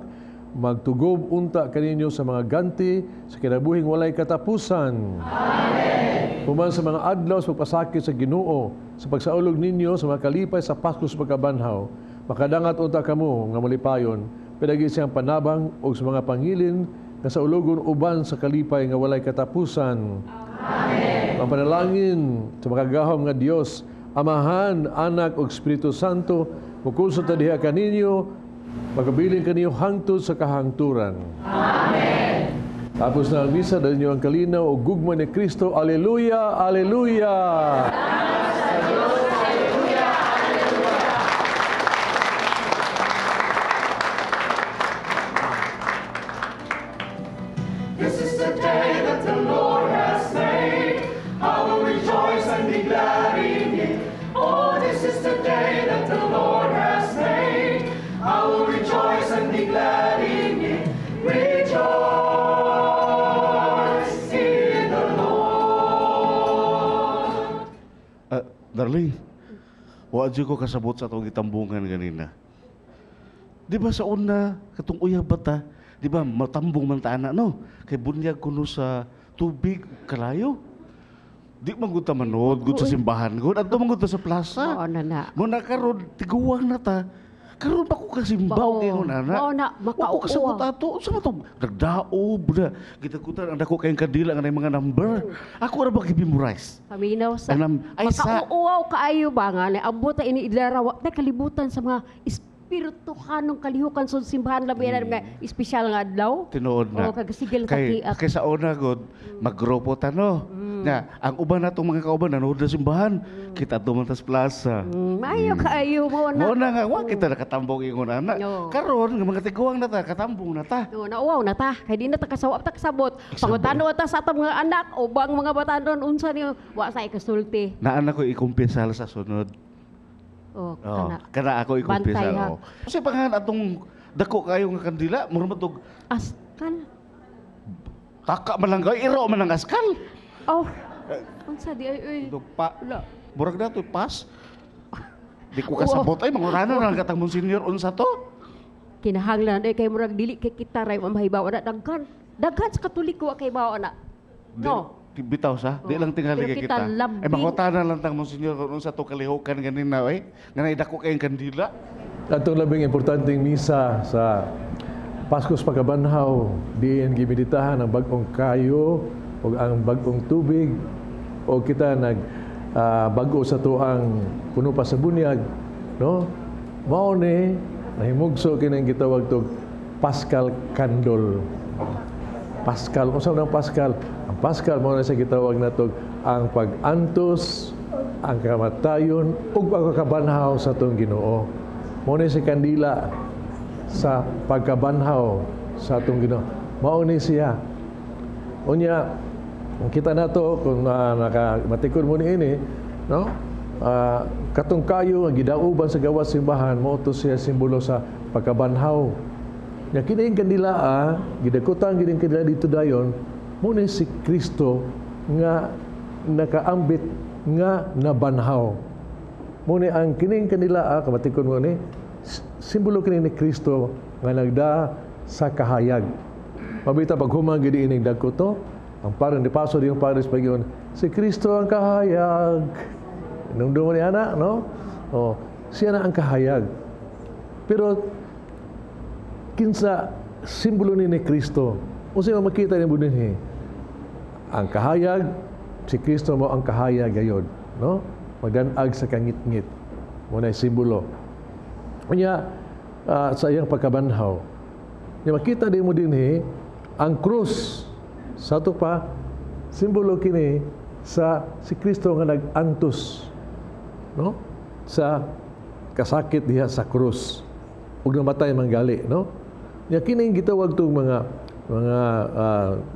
magtugob unta kaninyo sa mga ganti sa kinabuhing walay katapusan. Amen. Human sa mga adlaw sa pagpasakit sa Ginoo, sa pagsaulog ninyo sa mga kalipay sa Pasko sa pagkabanhaw, makadangat unta kamo nga malipayon, pinagi siyang panabang o sa mga pangilin nga sa ulogon uban sa kalipay nga walay katapusan. Amen. Mapanalangin sa makagahom nga Dios, Amahan, Anak ug Espiritu Santo, mukulsot ta diha kaninyo, magabiling kaniyo hangtod sa kahangturan. Amen. Tapos na ang misa, dahil niyo ang kalinaw o gugma ni Kristo. Alleluia! Alleluia! This is the day that the Lord has made. I will rejoice and be glad in it. Oh, this is the day that the Lord has made. I will rejoice and be glad in it. Rejoice in the Lord. Darling, wadyo ko kasabot sa itong itambungan ganina. Di ba sa una, katong uyab bata, di ba matambong man ta ana, no? Kay bunyag kuno sa tubig kalayo. Di man gud ta manood, gud sa simbahan, gud adto man gud ta sa plaza. Oo na. Mo na karon tiguwang na ta. Karon pa ko kasimbaw kayo na. Oo na, makauuwa. Ako kasabot ato. Sa mga ito, nagdaob na. Kita-kutan, ang dako kayong kadila, ang mga number. Ako na ba kibimorize? Paminaw sa Ay, sa... makauuwaw kaayo ba nga na abot na ini idarawa na kalibutan sa mga espiritu kanong kalihukan sa simbahan labi na mga espesyal nga adlaw. Tinuod na. Oo, kagasigil Kay sa una, God, mag-grupo ta, no? Na, ang uban natong mga kauban, nanood na simbahan. Kita tumantas plaza. Mayo kaayo mo na. Mo na nga, wa kita nakatambong ingon ana. Oo. Karon nga mga tiguang na ta, katambong na ta. Oo, nauwaw na ta. Kay di na ta kasawap ta kasabot. Pangutano ta sa atong mga anak o bang mga batanon unsa niyo wa sa ikasulti. Naan ako ikumpensal sa sunod. Oh, Kana ako ikumpensal. Bantay, ha? Kasi pangahan atong dako kayo nga kandila, mura matog Askal. taka man lang iro man ang askal. Oh. Unsa di ay. Pa, murag na to pas. Di ko kasabot ay mangurana lang katang mong senior unsa to. Kinahanglan ay kay murag dili kay kita ray mamahibaw na daghan. Daghan sa Katoliko wa kay bawa na. No. Bitaw sa, di lang tingali Pero kay kita kita. lambing. Ay mangutana lang tang mong senior kung unsa to kalihukan ganina ay. Nga naidako kayong kandila. Atong labing importanteng misa sa Pasko sa Pagkabanhaw, diin gimeditahan ang bagong kayo o ang bagong tubig o kita bago sa tuang puno pa sa bunyag, no? Mao ni nahimugso kinang gitawag tog Paschal Candle. Paschal, unsa nang Paschal? Ang Paschal mao na sa gitawag natog ang pag-antos, ang kamatayon ug pagkabanhaw sa atong Ginoo. Mao ni si kandila sa pagkabanhaw sa atong Ginoo. Mao ni siya. Unya kita nato kung nakamatikod mo niini, no? Katong kayo nga gidauban sa gawas simbahan mao to siya simbolo sa pagkabanhaw. Nya kini kandila gidakutan gid kandila dito dayon mo ni si Kristo nga nakaambit nga nabanhaw. Mo ni ang kining kandila kamatikod mo ni simbolo kini ni Kristo nga nagda sa kahayag. Mabita pag humang gid ining dagko to, ang parang dipaso di yung pares pagyon, si Kristo ang kahayag. Nung ni ana, no? Oh, siya na ang kahayag. Pero kinsa simbolo ni Kristo. Unsa man makita ni dinhi? Ang kahayag, si Kristo mo ang kahayag gayod, no? Magdanag sa kangit-ngit. Mo na simbolo. Unya sa iyang pagkabanhaw. Ni makita din mo dinhi ang krus. Sa ito pa, simbolo kini sa si Kristo nga nag-antos, no? Sa kasakit diha sa krus. Ug namatay manggali, no? Nya kining gitawag tong mga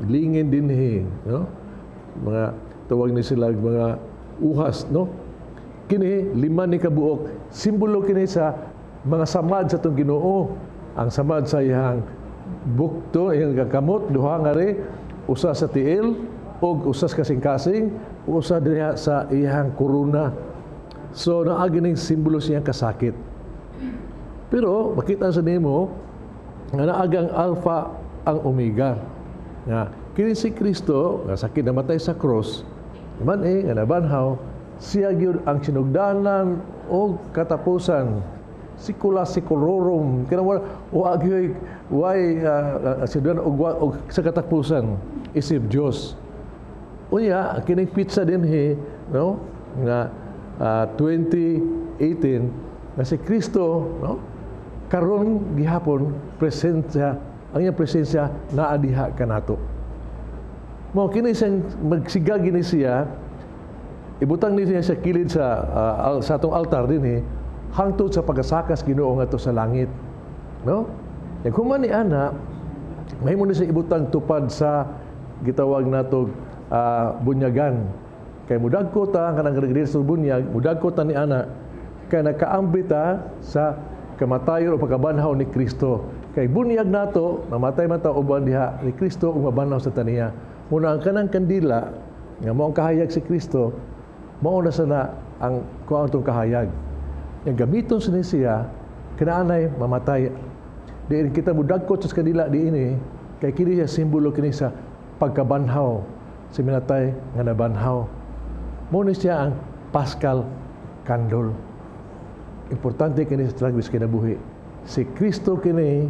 lingin dinhi, no? Mga tawag ni sila mga uhas, no? Kini lima ni kabuok, simbolo kini sa mga samad sa tong Ginoo. Ang samad sa iyang bukto, iyang kamot, duha nga ri, usa sa tiil, o usa sa kasing-kasing, usa diha sa iyang kuruna. So, naagi ning simbolo siyang kasakit. Pero, makita sa nimo, nga naagang alpha ang omega. Nga, kini si Kristo, nga sakit namatay sa cross, man nga nabanhaw, siya gyud ang sinugdanan o katapusan sikulorum kana wa agyoy way sidan og sa katapusan isip Dios. Unya kining pizza dinhi, no, nga 2018 nga si Kristo, no, karon gihapon presensya, ang iyang presensya naa diha kanato. Mo kini siyang magsiga gini siya, ibutang niya sa kilid sa atong altar dinhi hangtod sa pagasakas Ginoo ngadto sa langit, no? Ug human ni ana mahimo ni siya ibutang tupad sa gitawag nato bunyagan. Kay mudagko ta kanang regreso sa bunyag, mudagko ta ni ana kay nakaambita sa kamatayon o pagkabanhaw ni Kristo. Kay bunyag nato namatay man ta uban diha ni Kristo ug mabanhaw sa taniya. Muna ang kanang kandila nga mao ang kahayag si Kristo, mao na sana ang kuang tong kahayag. Yang gamiton sa siya, kinaanay mamatay. Di kita mudagkot sa kanila di ini, kay kini siya simbolo kini sa pagkabanhaw, si minatay nga nabanhaw. Mo ni siya ang Paschal Candle. Importante kini sa tragis kinabuhi. Si Kristo kini,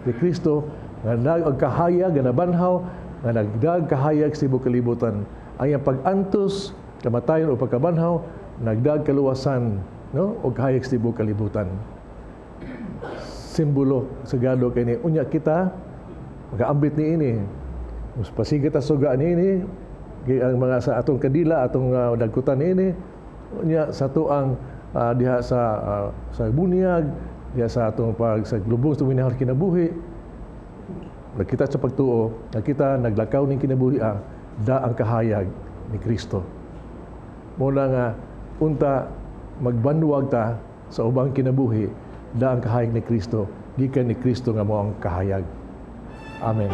si Kristo nga nag kahayag nga nabanhaw, nga nagdag kahayag sa tibuok kalibutan. Ang iyang pag-antos, kamatayon o pagkabanhaw, nagdag kaluwasan, no, o kahayag sa tibuok kalibutan. Simbolo sagado kini unya kita magaambit ni ini. Mas pasigat sa suga ni ini ang mga sa atong kadila atong dagkutan ni ini unya sa tuang diha sa bunyag, diha sa atong pag sa lubong sa minahal kinabuhi. Nakita sa pagtuo, nakita naglakaw ning kinabuhi da ang kahayag ni Kristo. Muna nga unta magbanduag ta sa ubang kinabuhi da ang kahayag ni Kristo, gikan ni Kristo nga mao ang kahayag. Amen.